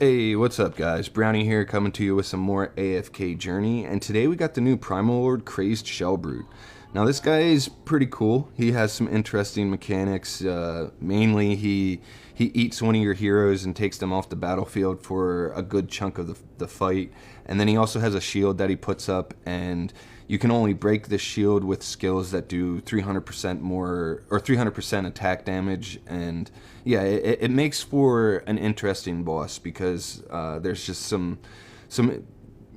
Hey, what's up guys? Brownie here coming to you with some more AFKJourney, and today we got the new Primal Lord Crazed Shellbrute. Now this guy is pretty cool. He has some interesting mechanics. Mainly he eats one of your heroes and takes them off the battlefield for a good chunk of the fight. And then he also has a shield that he puts up, and you can only break this shield with skills that do 300% more, or 300% attack damage. And yeah, it makes for an interesting boss because there's just some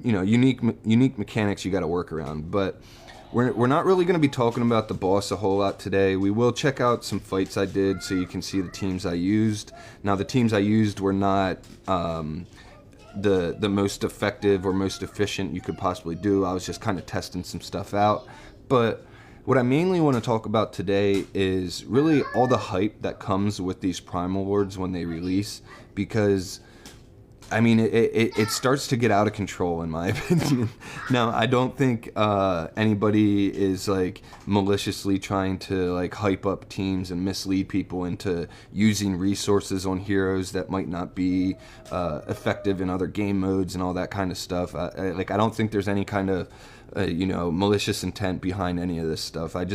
unique mechanics you got to work around. But we're not really going to be talking about the boss a whole lot today. We will check out some fights I did so you can see the teams I used. Now the teams I used were not the most effective or most efficient you could possibly do. I was just kind of testing some stuff out. But what I mainly want to talk about today is really all the hype that comes with these Primal Lords when they release, because I mean, it starts to get out of control, in my opinion. Now, I don't think anybody is like maliciously trying to like hype up teams and mislead people into using resources on heroes that might not be effective in other game modes and all that kind of stuff. I don't think there's any kind of malicious intent behind any of this stuff. I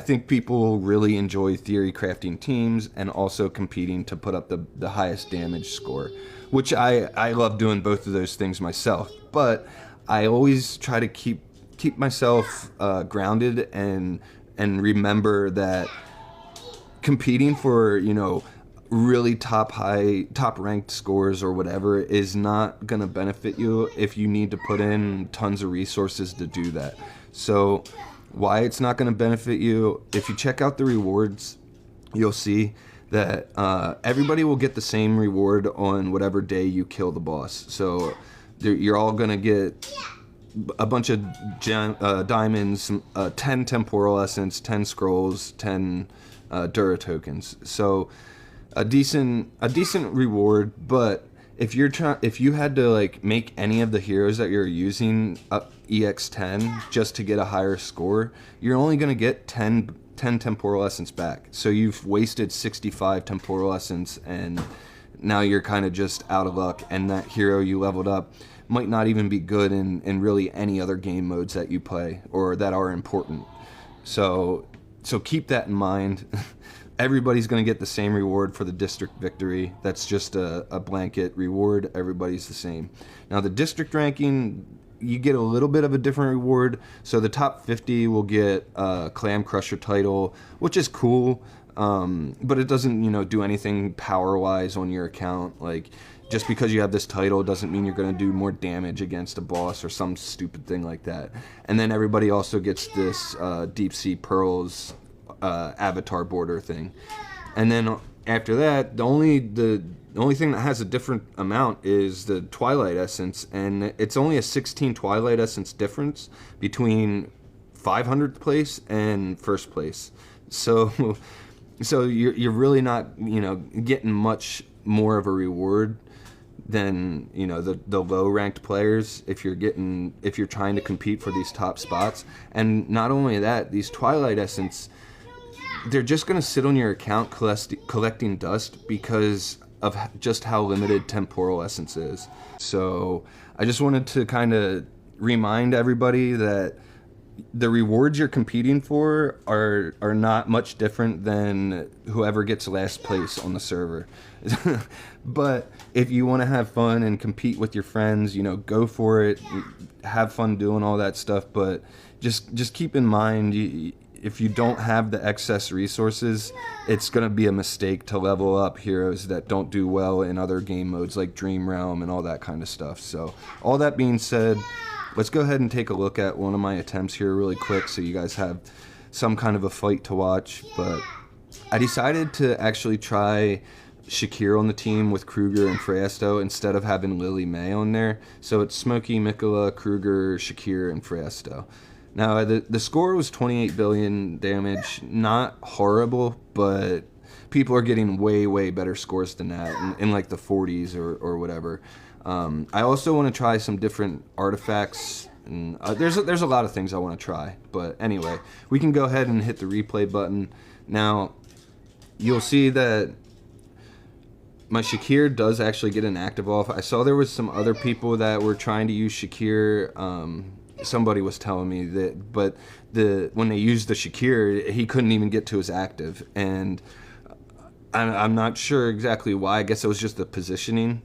think people really enjoy theory crafting teams and also competing to put up the highest damage score, which I love doing both of those things myself. But I always try to keep myself grounded and remember that competing for really top ranked scores or whatever is not gonna benefit you if you need to put in tons of resources to do that. So why it's not gonna benefit you, if you check out the rewards, you'll see that everybody will get the same reward on whatever day you kill the boss. So you're all gonna get a bunch of diamonds, 10 temporal essence, 10 scrolls, 10 Dura tokens. So a decent reward. But if you had to like make any of the heroes that you're using up EX10 just to get a higher score, you're only gonna get 10 temporal essence back. So you've wasted 65 temporal essence, and now you're kind of just out of luck, and that hero you leveled up might not even be good in really any other game modes that you play or that are important. So keep that in mind. Everybody's going to get the same reward for the district victory. That's just a blanket reward. Everybody's the same. Now the district ranking, you get a little bit of a different reward. So the top 50 will get a Clam Crusher title, which is cool, but it doesn't do anything power wise on your account. Like, just because you have this title doesn't mean you're going to do more damage against a boss or some stupid thing like that. And then everybody also gets this Deep Sea Pearls avatar border thing. And then after that, the only thing that has a different amount is the Twilight Essence, and it's only a 16 Twilight Essence difference between 500th place and first place. So you're really not getting much more of a reward than the low ranked players if you're trying to compete for these top spots. And not only that, these Twilight Essence, they're just going to sit on your account collecting dust because of just how limited temporal essence is. So I just wanted to kind of remind everybody that the rewards you're competing for are not much different than whoever gets last place on the server. But if you want to have fun and compete with your friends, go for it. Have fun doing all that stuff. But just keep in mind, if you don't have the excess resources, it's going to be a mistake to level up heroes that don't do well in other game modes like Dream Realm and all that kind of stuff. So all that being said, let's go ahead and take a look at one of my attempts here really quick so you guys have some kind of a fight to watch. But I decided to actually try Shakir on the team with Kruger and Freyasto instead of having Lily May on there. So it's Smokey, Mikola, Kruger, Shakir, and Freyasto. Now, the score was 28 billion damage. Not horrible, but people are getting way better scores than that, in like the 40s or whatever. I also want to try some different artifacts. And there's a lot of things I want to try. But anyway, we can go ahead and hit the replay button. Now, you'll see that my Shakir does actually get an active off. I saw there was some other people that were trying to use Shakir. Somebody was telling me that, but when they used the Shakir, he couldn't even get to his active, and I'm not sure exactly why. I guess it was just the positioning.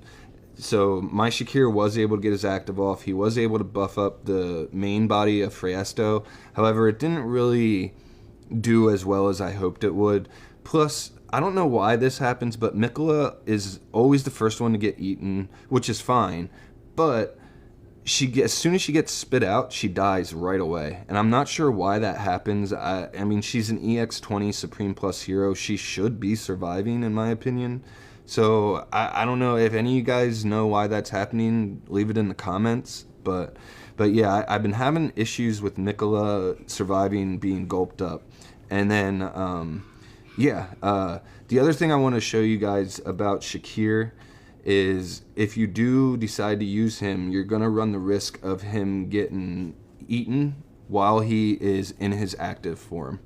So my Shakir was able to get his active off. He was able to buff up the main body of Friesto. However, it didn't really do as well as I hoped it would. Plus, I don't know why this happens, but Mikola is always the first one to get eaten, which is fine. But as soon as she gets spit out, she dies right away. And I'm not sure why that happens. I mean, she's an EX20 Supreme Plus hero. She should be surviving, in my opinion. So I don't know if any of you guys know why that's happening. Leave it in the comments. But yeah, I've been having issues with Mikola surviving being gulped up. And then, the other thing I want to show you guys about Shakir is if you do decide to use him, you're going to run the risk of him getting eaten while he is in his active form.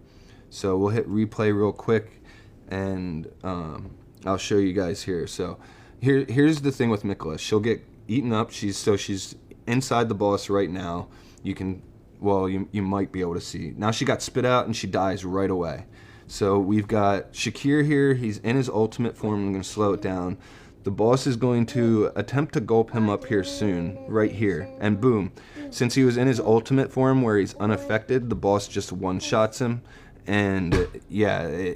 So we'll hit replay real quick, and I'll show you guys here. So here's the thing with Mikola. She'll get eaten up. She's inside the boss right now. You might be able to see. Now she got spit out and she dies right away. So we've got Shakir here. He's in his ultimate form. I'm going to slow it down. The boss is going to attempt to gulp him up here soon, right here, and boom. Since he was in his ultimate form where he's unaffected, the boss just one-shots him, and yeah,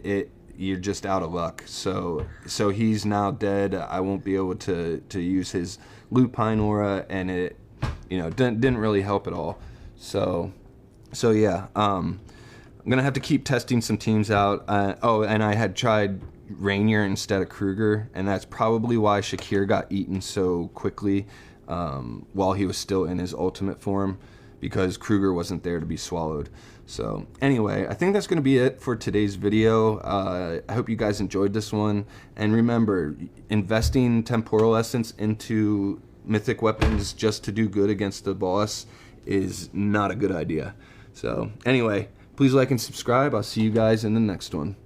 you're just out of luck. So he's now dead. I won't be able to use his lupine aura, and it didn't really help at all. So yeah, I'm gonna have to keep testing some teams out. And I had tried Rainier instead of Kruger, and that's probably why Shakir got eaten so quickly while he was still in his ultimate form, because Kruger wasn't there to be swallowed. So anyway, I think that's going to be it for today's video. I hope you guys enjoyed this one, and remember, investing temporal essence into mythic weapons just to do good against the boss is not a good idea. So anyway, please like and subscribe. I'll see you guys in the next one.